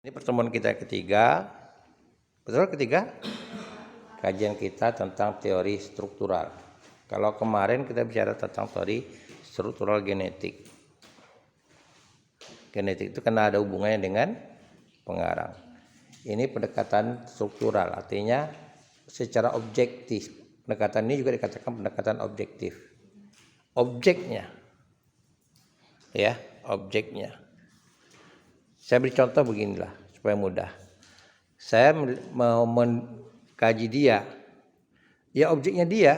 Ini pertemuan kita ketiga, betul ketiga? Kajian kita tentang teori struktural. Kalau kemarin kita bicara tentang teori struktural genetik. Genetik itu karena ada hubungannya dengan pengarang. Ini pendekatan struktural, artinya secara objektif. Pendekatan ini juga dikatakan pendekatan objektif. Objeknya, ya, objeknya. Saya beri contoh beginilah supaya mudah. Saya mau mengkaji dia, ya objeknya dia.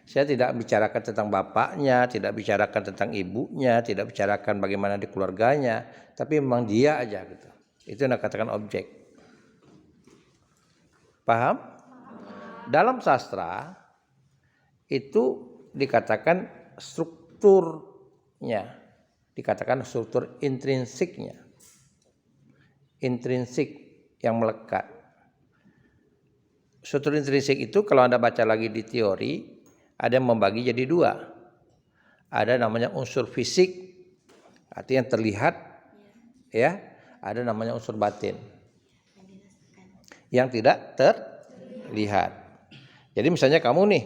Saya tidak bicarakan tentang bapaknya, tidak bicarakan tentang ibunya, tidak bicarakan bagaimana di keluarganya, tapi memang dia aja gitu. Itu yang dikatakan objek. Paham? Dalam sastra itu dikatakan strukturnya, dikatakan struktur intrinsiknya. Intrinsik yang melekat. Struktur intrinsik itu kalau Anda baca lagi di teori, ada yang membagi jadi dua. Ada namanya unsur fisik, artinya yang terlihat, ya. Ada namanya unsur batin, yang tidak terlihat. Jadi misalnya kamu nih,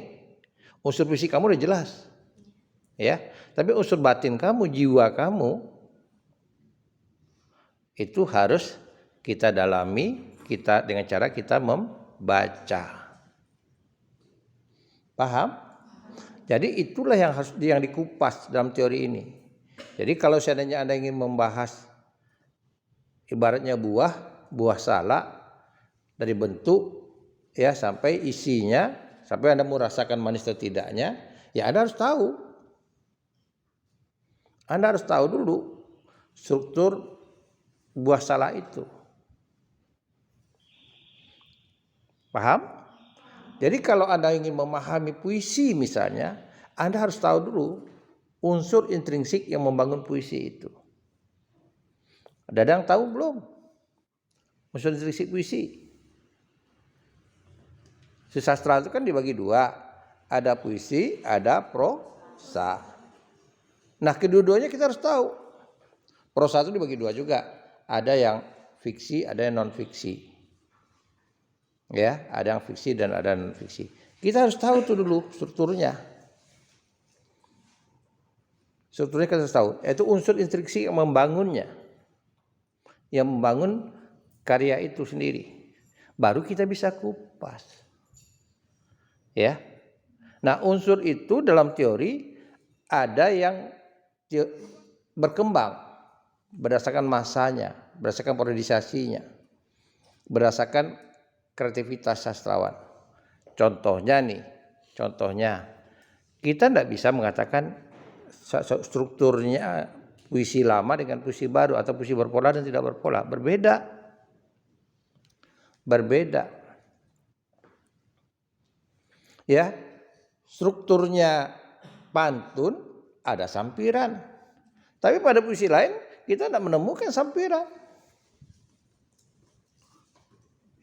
unsur fisik kamu udah jelas, ya. Tapi unsur batin kamu, jiwa kamu, itu harus kita dalami, kita dengan cara kita membaca. Paham? Jadi itulah yang harus dikupas dalam teori ini. Jadi kalau seandainya Anda ingin membahas ibaratnya buah salak dari bentuk ya sampai isinya, sampai Anda merasakan manis atau tidaknya, ya Anda harus tahu. Anda harus tahu dulu struktur buah salak itu. Paham? Jadi kalau Anda ingin memahami puisi misalnya, Anda harus tahu dulu unsur intrinsik yang membangun puisi itu. Ada yang tahu belum? Unsur intrinsik puisi. Sastra itu kan dibagi dua. Ada puisi, ada prosa. Nah, kedua-duanya kita harus tahu. Prosa itu dibagi dua juga. Ada yang fiksi, ada yang non-fiksi. Ya, ada yang fiksi dan ada non fiksi. Kita harus tahu tuh dulu strukturnya. Strukturnya kita harus tahu. Yaitu unsur intrinsik yang membangunnya, yang membangun karya itu sendiri. Baru kita bisa kupas. Ya. Nah, unsur itu dalam teori ada yang berkembang berdasarkan masanya, berdasarkan periodisasinya, berdasarkan kreativitas sastrawan. Contohnya kita tidak bisa mengatakan strukturnya puisi lama dengan puisi baru atau puisi berpola dan tidak berpola. Berbeda. Ya, strukturnya pantun ada sampiran. Tapi pada puisi lain kita tidak menemukan sampiran.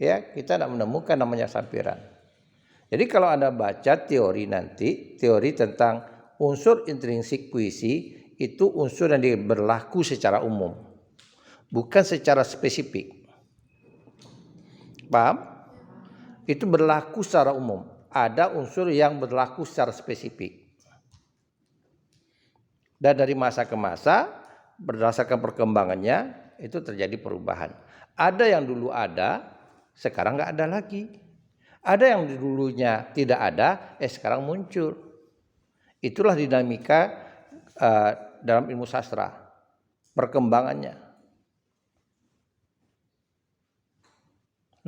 Ya, kita tidak menemukan namanya sampiran. Jadi kalau Anda baca teori nanti, teori tentang unsur intrinsik puisi, itu unsur yang berlaku secara umum, bukan secara spesifik. Paham? Itu berlaku secara umum. Ada unsur yang berlaku secara spesifik. Dan dari masa ke masa, berdasarkan perkembangannya, itu terjadi perubahan. Ada yang dulu ada, sekarang nggak ada lagi. Ada yang dulunya tidak ada, sekarang muncul. Itulah dinamika dalam ilmu sastra, perkembangannya.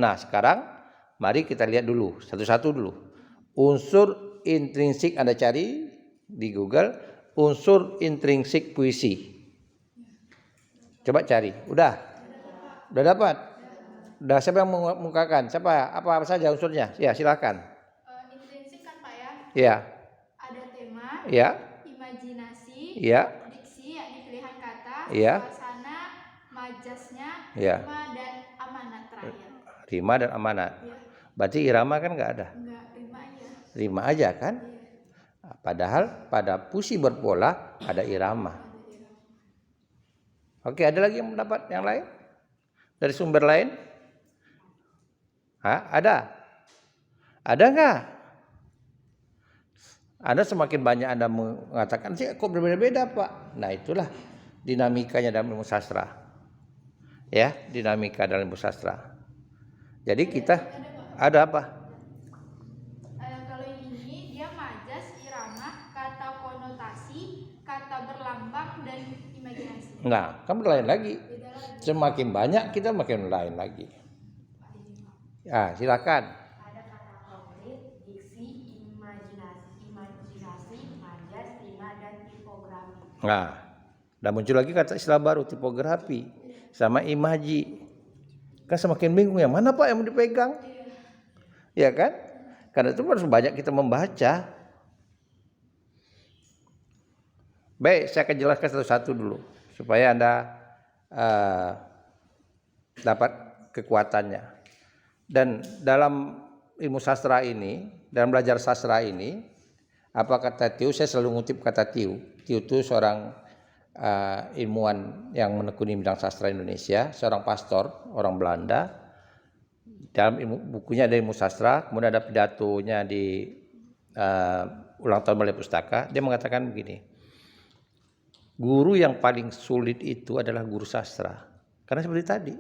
Nah, sekarang mari kita lihat dulu satu-satu dulu. Unsur intrinsik Anda cari di Google, unsur intrinsik puisi. Coba cari. Udah dapat? Udah, siapa yang mengungkapkan? Siapa? Apa saja unsurnya? Ya, silakan. Intrinsik kan Pak ya? Ya. Ada tema. Ya. Imajinasi. Ya. Diksi, yakni pilihan kata. Ya. Suasana, majasnya. Ya. Rima dan amanat terakhir. Rima dan amanat. Ya. Berarti irama kan nggak ada? Enggak, rima aja. Rima aja kan? Ya. Padahal pada puisi berpola ada irama. Oke, ada lagi yang mendapat yang lain? dari sumber lain? Ada? Ada nggak? Anda semakin banyak Anda mengatakan sih kok berbeda-beda Pak. Nah itulah dinamikanya dalam ilmu sastra. Ya, dinamika dalam ilmu sastra. Jadi kita ada apa? Kalau ini dia majas, irama, kata konotasi, kata berlambang, dan imajinasi. Nah, kan lain lagi. Beda lagi. Semakin banyak kita makin lain lagi. Ya, silakan. Ada kata konkret, diksi, imajinasi, majas, rima, dan tipografi. Nah, dan muncul lagi kata istilah baru tipografi sama imaji. Kan semakin bingung yang mana Pak yang mau dipegang? Ya kan? Karena itu harus banyak kita membaca. Baik, saya akan jelaskan satu-satu dulu supaya Anda dapat kekuatannya. Dan dalam ilmu sastra ini, dalam belajar sastra ini, apa kata Tiu? Saya selalu ngutip kata Tiu. Tiu itu seorang ilmuwan yang menekuni bidang sastra Indonesia, seorang pastor, orang Belanda. Dalam bukunya ada ilmu sastra, kemudian ada pidatonya di ulang tahun Balai Pustaka. Dia mengatakan begini, guru yang paling sulit itu adalah guru sastra. Karena seperti tadi.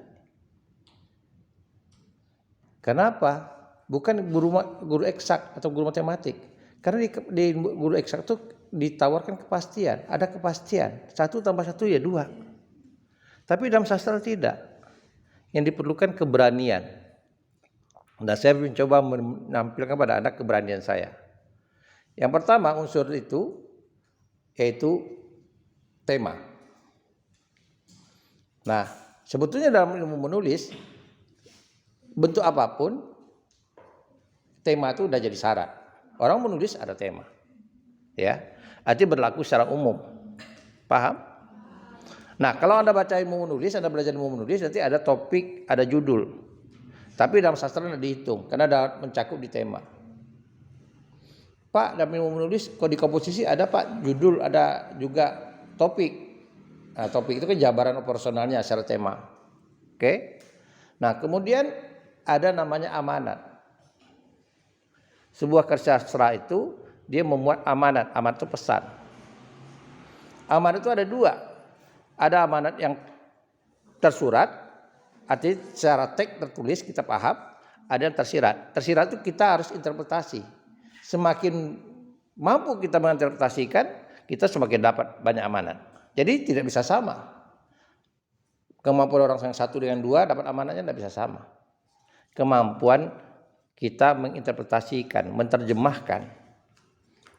Kenapa? Bukan guru eksak atau guru matematik. Karena di guru eksak itu ditawarkan kepastian. Ada kepastian. 1 tambah 1 ya 2. Tapi dalam sastra tidak. Yang diperlukan keberanian. Dan saya mencoba menampilkan pada Anda keberanian saya. Yang pertama unsur itu yaitu tema. Nah, sebetulnya dalam ilmu menulis bentuk apapun tema itu udah jadi syarat. Orang menulis ada tema. Ya. Artinya berlaku secara umum. Paham? Nah, kalau Anda baca ilmu menulis, Anda belajar ilmu menulis, nanti ada topik, ada judul. Tapi dalam sastra tidak dihitung karena ada mencakup di tema. Pak, dalam ilmu menulis kalau di komposisi ada Pak judul, ada juga topik. Nah, topik itu kan jabaran operasionalnya secara tema. Oke? Nah, kemudian ada namanya amanat. Sebuah karya sastra itu dia memuat amanat. Amanat itu pesan. Amanat itu ada 2. Ada amanat yang tersurat, artinya secara teks tertulis kita paham. Ada yang tersirat. Tersirat itu kita harus interpretasi. Semakin mampu kita menginterpretasikan, kita semakin dapat banyak amanat. Jadi tidak bisa sama. Kemampuan orang yang 1 dengan 2 dapat amanatnya tidak bisa sama. Kemampuan kita menginterpretasikan, menerjemahkan,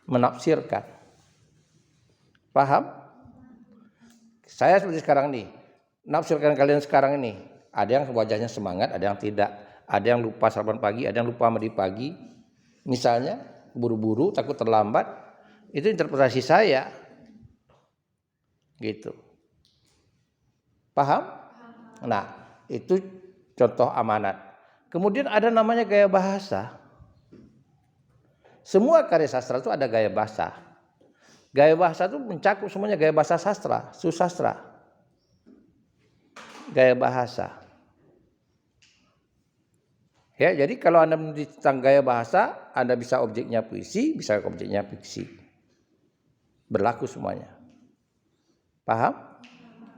menafsirkan. Paham? Saya seperti sekarang nih, nafsirkan kalian sekarang ini. Ada yang wajahnya semangat, ada yang tidak. Ada yang lupa sarapan pagi, ada yang lupa mandi pagi. Misalnya, buru-buru, takut terlambat. Itu interpretasi saya. Gitu. Paham? Nah, itu contoh amanat. Kemudian ada namanya gaya bahasa. Semua karya sastra itu ada gaya bahasa. Gaya bahasa itu mencakup semuanya, gaya bahasa sastra, susastra. Gaya bahasa. Ya, jadi kalau Anda menulis tentang gaya bahasa, Anda bisa objeknya puisi, bisa objeknya fiksi. Berlaku semuanya. Paham?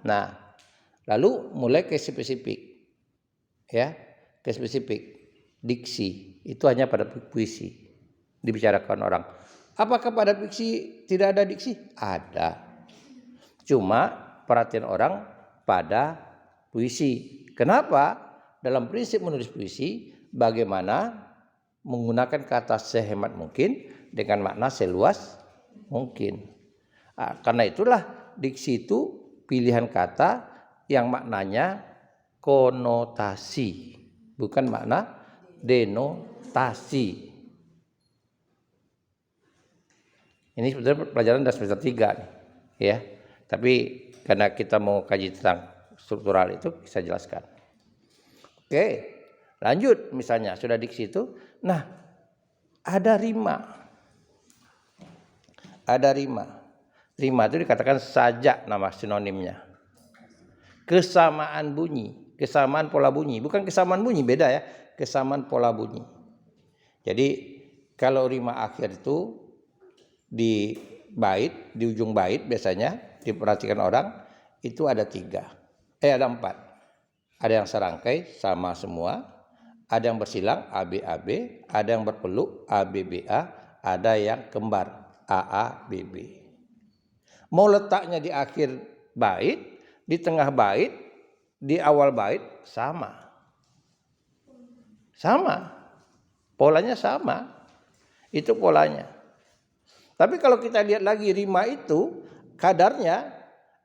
Nah, lalu mulai ke spesifik. Ya. Ke spesifik, diksi itu hanya pada puisi dibicarakan orang. Apakah pada fiksi tidak ada diksi? Ada. Cuma perhatian orang pada puisi. Kenapa? Dalam prinsip menulis puisi, bagaimana menggunakan kata sehemat mungkin dengan makna seluas mungkin. Karena itulah diksi itu pilihan kata yang maknanya konotasi. Bukan makna denotasi. Ini sebetulnya pelajaran dari semester 3 nih, ya. Tapi karena kita mau kaji tentang struktural itu, saya jelaskan. Oke, lanjut misalnya sudah diksi itu. Nah, ada rima. Ada rima. Rima itu dikatakan sajak nama sinonimnya. Kesamaan bunyi. kesamaan pola bunyi, bukan kesamaan bunyi, beda ya, kesamaan pola bunyi. Jadi kalau rima akhir itu di bait, di ujung bait biasanya diperhatikan orang itu ada 4. Ada yang serangkai sama semua, ada yang bersilang ABAB, ada yang berpeluk ABBA, ada yang kembar AABB. Mau letaknya di akhir bait, di tengah bait, di awal bait sama. Sama. Polanya sama. Itu polanya. Tapi kalau kita lihat lagi rima itu kadarnya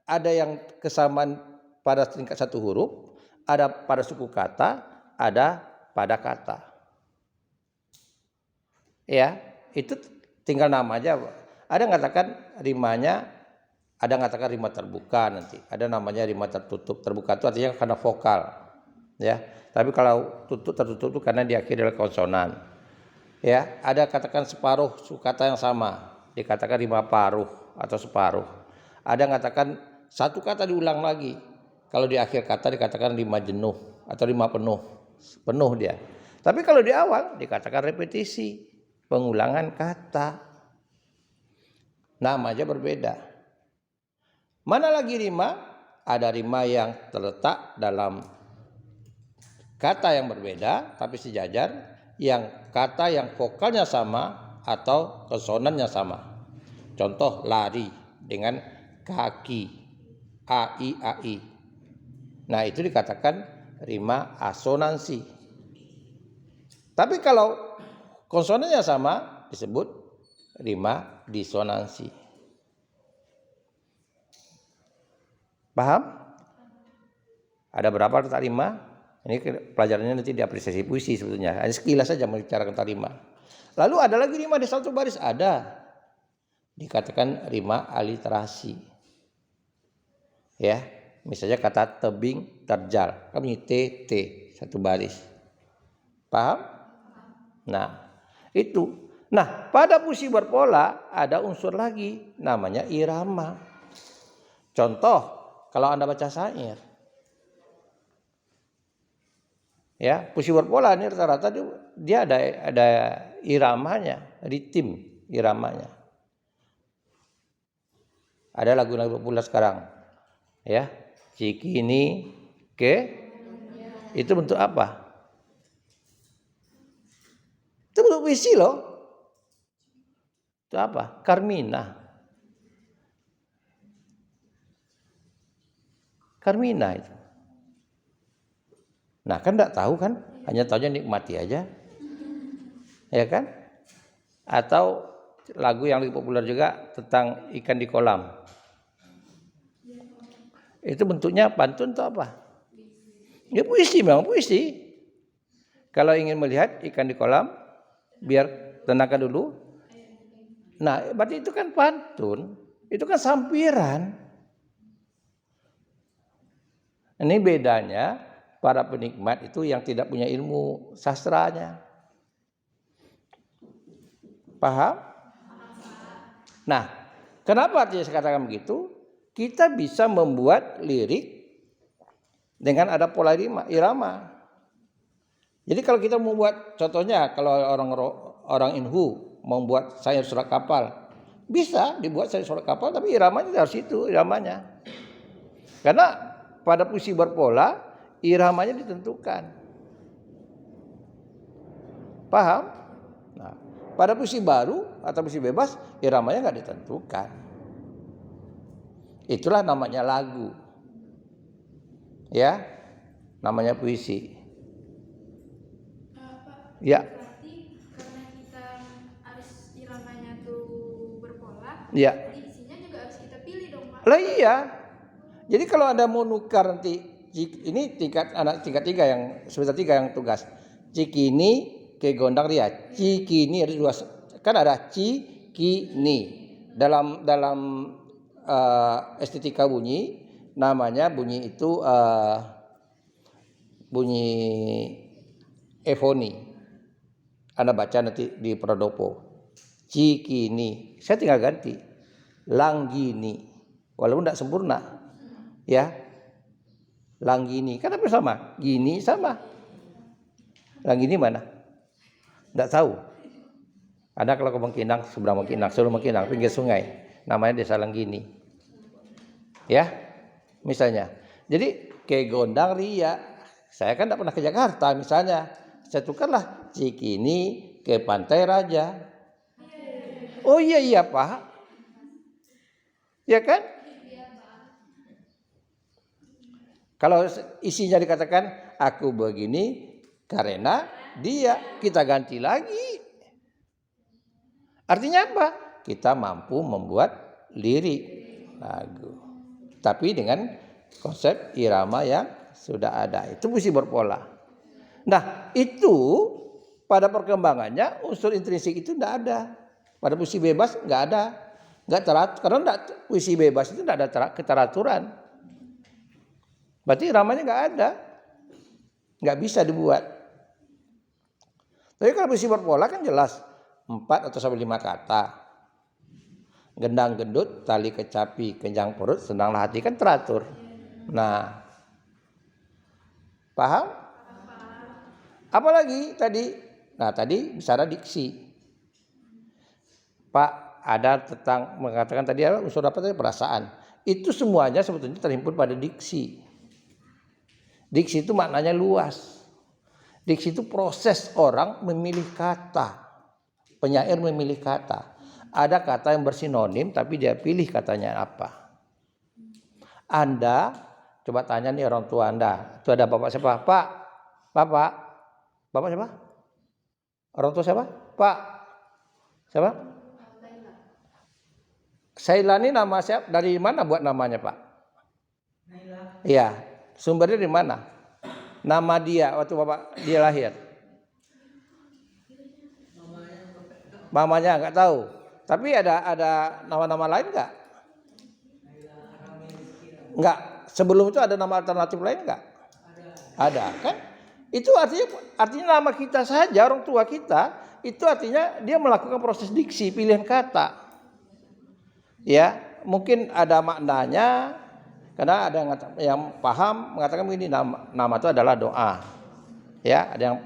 ada yang kesamaan pada tingkat 1 huruf, ada pada suku kata, ada pada kata. Ya, itu tinggal nama aja. Ada yang katakan rimanya, ada yang katakan rima terbuka nanti. Ada namanya rima tertutup. Terbuka itu artinya karena vokal. Ya, tapi kalau tertutup itu karena diakhiri oleh konsonan. Ya, ada katakan separuh suku kata yang sama, dikatakan rima paruh atau separuh. Ada yang katakan satu kata diulang lagi. Kalau di akhir kata dikatakan rima jenuh atau rima penuh. Penuh dia. Tapi kalau di awal dikatakan repetisi, pengulangan kata. Nama aja berbeda. Mana lagi rima? Ada rima yang terletak dalam kata yang berbeda tapi sejajar, yang kata yang vokalnya sama atau konsonannya sama. Contoh lari dengan kaki, ai. Nah, itu dikatakan rima asonansi. Tapi kalau konsonannya sama disebut rima disonansi. Paham? Ada berapa letak rima? Ini pelajarannya nanti di apresiasi puisi sebetulnya. Hanya sekilas saja membicarakan tentang rima. Lalu ada lagi rima di satu baris, ada. Dikatakan rima aliterasi. Ya, misalnya kata tebing terjal, kan bunyi T satu baris. Paham? Nah, itu. Nah, pada puisi berpola ada unsur lagi namanya irama. Contoh, kalau Anda baca syair, ya, puisi berpola ini rata-rata dia ada iramanya, ritm iramanya. Ada lagu-lagu populer sekarang, ya, cikini ke, itu bentuk apa? Itu bentuk puisi loh. Itu apa? Carmina. Carmina itu. Nah, kan enggak tahu kan, hanya tahunya nikmati aja. Ya kan? Atau lagu yang lebih populer juga tentang ikan di kolam. Itu bentuknya pantun atau apa? Ya puisi, memang puisi. Kalau ingin melihat ikan di kolam, biar tenangkan dulu. Nah, berarti itu kan pantun, itu kan sampiran. Ini bedanya para penikmat itu yang tidak punya ilmu sastranya. Paham? Nah, kenapa artinya saya katakan begitu? Kita bisa membuat lirik dengan ada pola irama. Jadi kalau kita membuat, contohnya kalau orang Inhu membuat syair surat kapal, bisa dibuat syair surat kapal, tapi iramanya harus itu iramanya. Karena pada puisi berpola iramanya ditentukan. Paham? Nah, pada puisi baru atau puisi bebas iramanya nggak ditentukan. Itulah namanya lagu. Ya, namanya puisi. Pak, Ya. berarti karena kita harus iramanya tuh berpola, Ya. jadi isinya juga harus kita pilih dong, Pak. Lah iya. Jadi kalau Anda mau nukar nanti, ini tingkat 3 yang semester 3 yang tugas. Cikini ke Gondang Ria. Cikini ada 2, kan ada cikini. Dalam estetika bunyi namanya bunyi itu bunyi efoni. Anda baca nanti di Pradopo. Cikini. Saya tinggal ganti. Langgini. Walaupun tidak sempurna. Ya. Langgini. Kan apa sama? Gini sama. Langgini mana? Tidak tahu. Ada kalau ke Bangkinang, seberang Bangkinang, seluruh Bangkinang, pinggir sungai. Namanya Desa Langgini. Ya, misalnya. Jadi ke Gondang Ria. Saya kan tidak pernah ke Jakarta misalnya. Saya tukarlah Cikini ke Pantai Raja. Oh iya Pak. Ya kan? Kalau isinya dikatakan aku begini karena dia, kita ganti lagi. Artinya apa? Kita mampu membuat lirik lagu. Tapi dengan konsep irama yang sudah ada. Itu puisi berpola. Nah, itu pada perkembangannya unsur intrinsik itu tidak ada. Pada puisi bebas nggak ada. Nggak teratur. Karena puisi bebas itu tidak ada keteraturan. Berarti iramanya nggak ada. Nggak bisa dibuat. Tapi kalau puisi berpola kan jelas. 4 atau sampai 5 kata. Gendang gendut, tali kecapi, kenjang perut, senanglah hati, kan teratur. Nah, paham? Apalagi tadi? Nah, tadi bicara diksi. Pak, ada tentang mengatakan tadi apa unsur apa tadi? Perasaan. Itu semuanya sebetulnya terhimpun pada diksi. Diksi itu maknanya luas. Diksi itu proses orang memilih kata. Penyair memilih kata. Ada kata yang bersinonim tapi dia pilih katanya apa. Anda coba tanya nih orang tua Anda. Itu ada bapak siapa? Pak. Bapak. Bapak siapa? Orang tua siapa? Pak. Siapa? Saila ini nama siapa? Dari mana buat namanya Pak? Iya. Sumbernya dari mana? Nama dia waktu bapak dia lahir. Mamanya nggak tahu. Tapi ada nama-nama lain nggak? Nggak. Sebelum itu ada nama alternatif lain nggak? Ada kan? Itu artinya nama kita saja, orang tua kita itu artinya dia melakukan proses diksi, pilihan kata. Ya, mungkin ada maknanya. Karena ada yang paham mengatakan begini, nama itu adalah doa. Ya, ada yang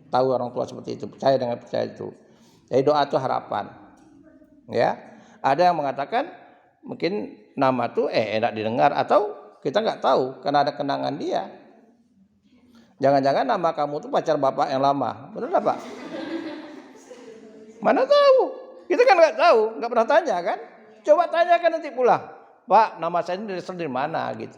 tahu orang tua seperti itu, percaya dengan percaya itu. Jadi doa itu harapan. Ya, ada yang mengatakan mungkin nama itu enak didengar atau kita nggak tahu karena ada kenangan dia. Jangan-jangan nama kamu itu pacar bapak yang lama, benar nggak Pak? Mana tahu? Kita kan nggak tahu, nggak pernah tanya kan? Coba tanyakan nanti pulang. Pak, nama saya ini dari mana gitu.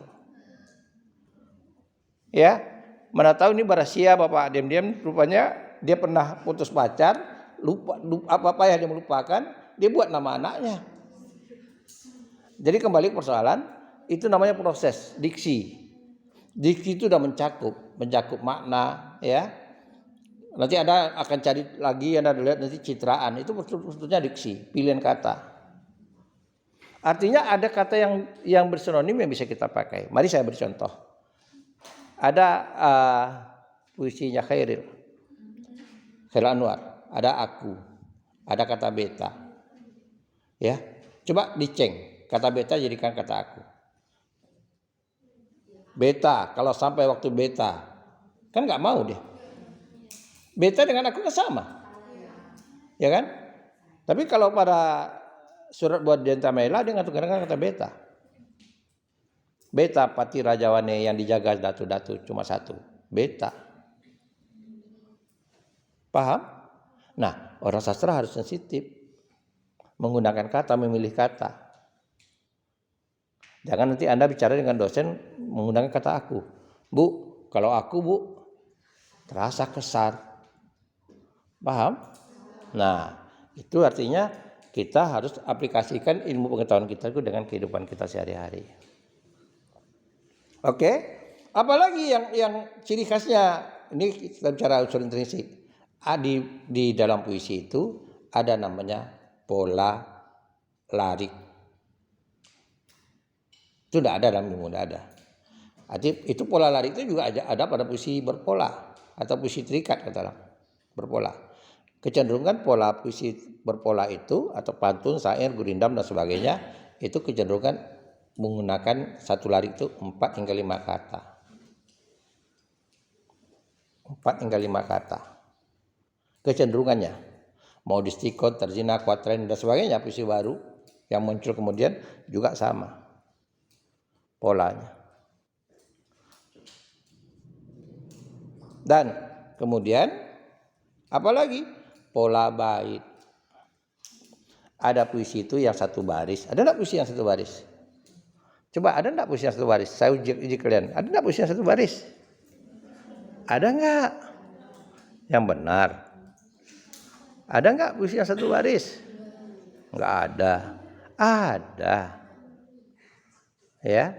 Ya, mana tahu ini barasia bapak diam-diam rupanya dia pernah putus pacar, lupa apa yang dia melupakan, dia buat nama anaknya. Jadi kembali ke persoalan, itu namanya proses diksi. Diksi itu sudah mencakup makna, ya. Nanti ada akan cari lagi, Anda lihat nanti citraan, itu sebetulnya diksi, pilihan kata. Artinya ada kata yang bersinonim yang bisa kita pakai. Mari saya beri contoh. Ada puisinya Khairil Anwar, ada aku, ada kata beta. Ya, coba diceng kata beta jadikan kata aku. Beta, kalau sampai waktu beta, kan nggak mau dia. Beta dengan aku kan sama, ya kan? Tapi kalau pada surat buat Denta Mela dia ngatur-ngatur kata beta. Beta pati rajawane yang dijaga datu-datu cuma satu. Beta. Paham? Nah, orang sastra harus sensitif. Menggunakan kata, memilih kata. Jangan nanti Anda bicara dengan dosen menggunakan kata aku. Bu, kalau aku bu, terasa kesar. Paham? Nah, itu artinya kita harus aplikasikan ilmu pengetahuan kita itu dengan kehidupan kita sehari-hari. Oke, apalagi yang ciri khasnya ini kita bicara unsur intrinsik. Di dalam puisi itu ada namanya pola larik. Itu tidak ada dalam ilmu, tidak ada. Itu pola larik itu juga ada pada puisi berpola atau puisi terikat katalah berpola. Kecenderungan pola puisi berpola itu atau pantun, syair, gurindam dan sebagainya itu kecenderungan menggunakan satu larik itu 4 hingga 5 kata. 4 hingga 5 kata. Kecenderungannya mau distikot, terzina, kuatrain dan sebagainya, puisi baru yang muncul kemudian juga sama polanya. Dan kemudian apalagi pola bait. Ada puisi itu yang satu baris. Ada enggak puisi yang satu baris? Coba ada enggak puisi yang satu baris? Saya uji kalian. Ada enggak puisi yang satu baris? Ada enggak? Yang benar. Ada enggak puisi yang satu baris? Enggak ada. Ada. Ya.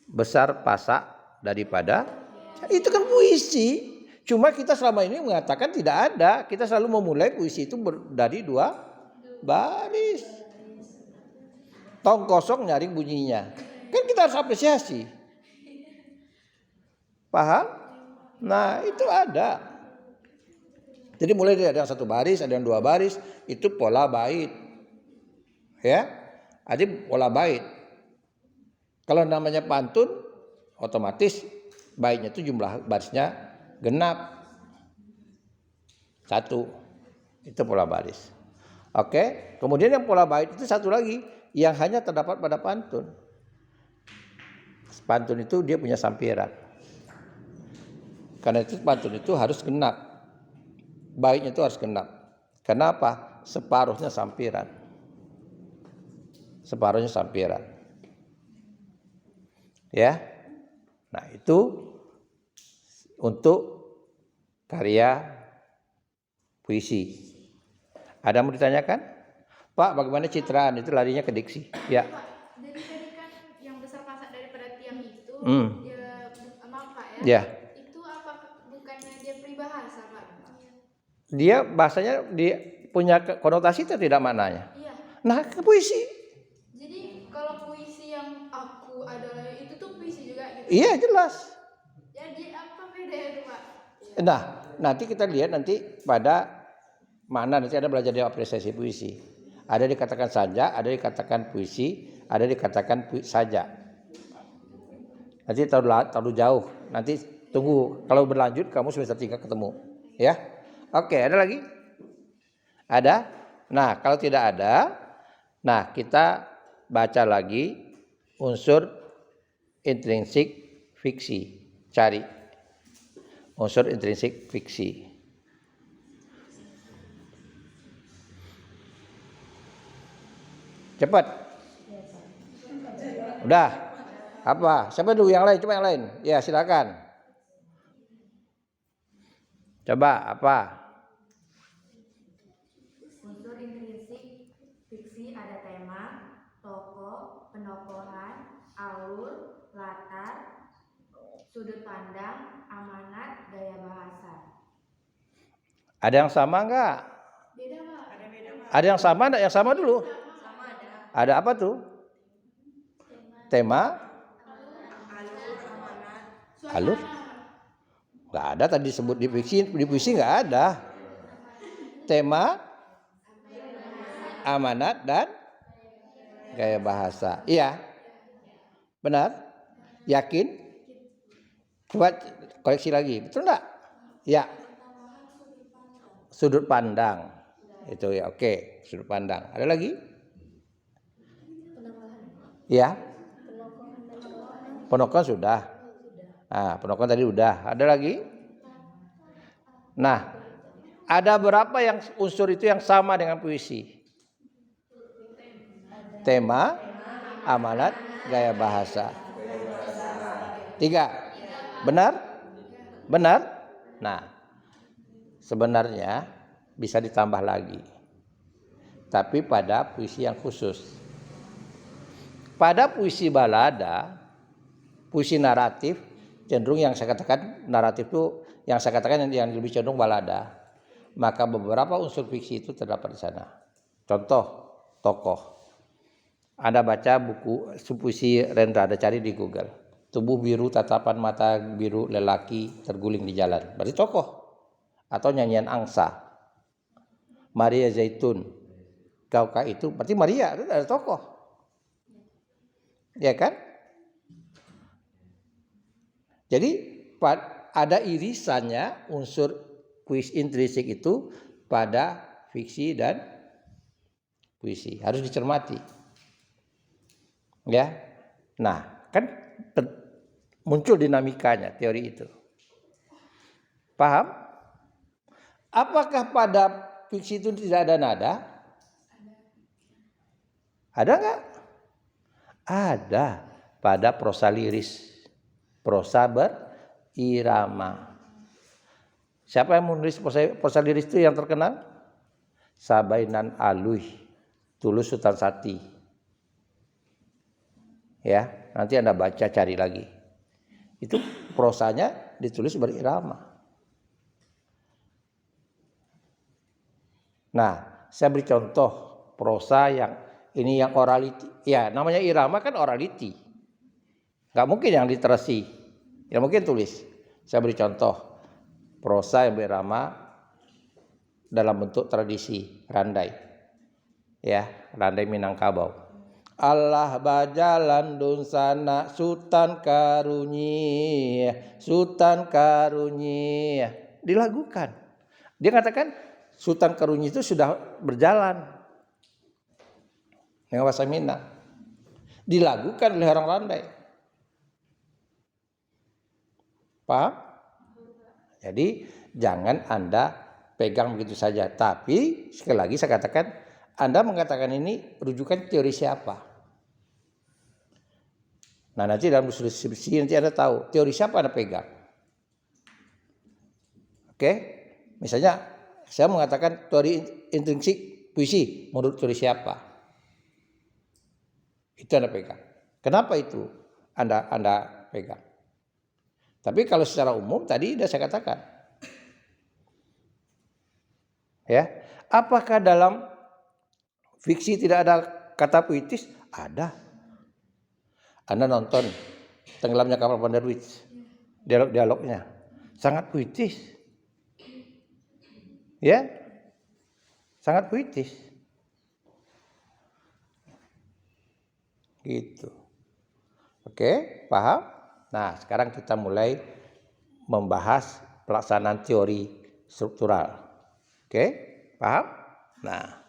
Besar pasak daripada itu kan puisi. Cuma kita selama ini mengatakan tidak ada. Kita selalu memulai puisi itu dari 2 baris. Tong kosong nyaring bunyinya. Kan kita harus apresiasi. Paham? Nah, itu ada. Jadi mulai dari ada yang 1 baris, ada yang 2 baris, itu pola bait. Ya. Jadi pola bait. Kalau namanya pantun, otomatis baitnya itu jumlah barisnya genap. 1. Itu pola baris. Oke, kemudian yang pola bait itu satu lagi yang hanya terdapat pada pantun. Pantun itu dia punya sampiran. Karena itu pantun itu harus genap. Baitnya itu harus genap. Kenapa? Separuhnya sampiran. Separuhnya sampiran. Ya. Nah, itu untuk karya puisi. Ada yang mau ditanyakan? Pak, bagaimana citraan itu larinya ke diksi? Ya. Pak, jadi tadi kan yang besar pasak daripada tiang itu, ya, maaf Pak Ya. Itu apa bukannya dia peribahasa Pak? Dia bahasanya dia punya konotasi itu tidak maknanya. Iya. Nah, ke puisi. Jadi kalau puisi yang aku adalah itu tuh puisi juga gitu. Iya, jelas. Jadi apa bedanya tuh Pak? Nah, nanti kita lihat nanti pada mana nanti ada belajar di apresiasi puisi. Ada dikatakan saja, ada dikatakan puisi, ada dikatakan saja. Nanti terlalu jauh. Nanti tunggu kalau berlanjut kamu semester 3 ketemu, ya. Oke, ada lagi? Ada? Nah, kalau tidak ada, nah kita baca lagi unsur intrinsik fiksi. Cari unsur intrinsik fiksi. Cepat. Udah. Apa? Siapa dulu yang lain? Coba yang lain. Ya, silakan. Coba apa? Unsur intrinsik fiksi ada tema, tokoh, penokohan, alur, latar, sudut pandang, amanat, gaya bahasa. Ada yang sama enggak? Beda Pak. Ada yang sama enggak? Yang sama dulu. Ada apa tuh? Tema? Alur? Enggak ada tadi disebut di puisi enggak ada. Tema, amanat dan gaya bahasa. Iya. Benar? Yakin? Coba koreksi lagi. Betul enggak? Ya. Sudut pandang. Itu ya, oke. Sudut pandang. Ada lagi? Ya. Penokohan sudah. Nah, penokohan tadi udah. Ada lagi? Nah, ada berapa yang unsur itu yang sama dengan puisi? Tema, amanat, gaya bahasa. 3. Benar? Benar? Nah, sebenarnya bisa ditambah lagi. Tapi pada puisi yang khusus. Pada puisi balada, puisi naratif, cenderung yang saya katakan naratif itu yang saya katakan yang lebih cenderung balada. Maka beberapa unsur fiksi itu terdapat di sana. Contoh, tokoh. Anda baca buku puisi Rendra, ada cari di Google. Tubuh biru, tatapan mata biru, lelaki terguling di jalan. Berarti tokoh. Atau nyanyian angsa. Maria Zaitun. Kaukah itu, berarti Maria itu ada tokoh. Ya kan? Jadi ada irisannya unsur puisi intrinsik itu pada fiksi dan puisi. Harus dicermati. Ya. Nah, kan muncul dinamikanya teori itu. Paham? Apakah pada fiksi itu tidak ada nada? Ada enggak? Ada pada prosa liris. Prosa berirama. Siapa yang menulis prosa liris itu yang terkenal? Sabainan Alui, Tulus Sutarsati. Ya, nanti Anda baca cari lagi. Itu prosanya ditulis berirama. Nah, saya beri contoh prosa yang ini yang orality. Ya, namanya irama kan orality. Gak mungkin yang literasi. Ya mungkin tulis. Saya beri contoh prosa yang berirama dalam bentuk tradisi randai. Ya, randai Minangkabau. Allah bajalan dun sana Sultan Karunyi, Sultan Karunyi. Dilagukan. Dia katakan Sultan Karunyi itu sudah berjalan dengan bahasa Minang. Dilagukan oleh orang randai. Paham? Jadi jangan Anda pegang begitu saja. Tapi sekali lagi saya katakan, Anda mengatakan ini rujukan teori siapa? Nah nanti dalam diskusi nanti Anda tahu teori siapa Anda pegang. Oke? Misalnya saya mengatakan teori intrinsik puisi menurut teori siapa? Itu Anda pegang. Kenapa itu Anda pegang? Tapi kalau secara umum tadi sudah saya katakan. Ya, apakah dalam fiksi tidak ada kata puitis? Ada. Anda nonton Tenggelamnya Kapal Bandarwitz, dialog-dialognya sangat puitis. Ya, sangat puitis. Gitu. Oke, paham? Nah, sekarang kita mulai membahas pelaksanaan teori struktural. Oke, paham? Nah,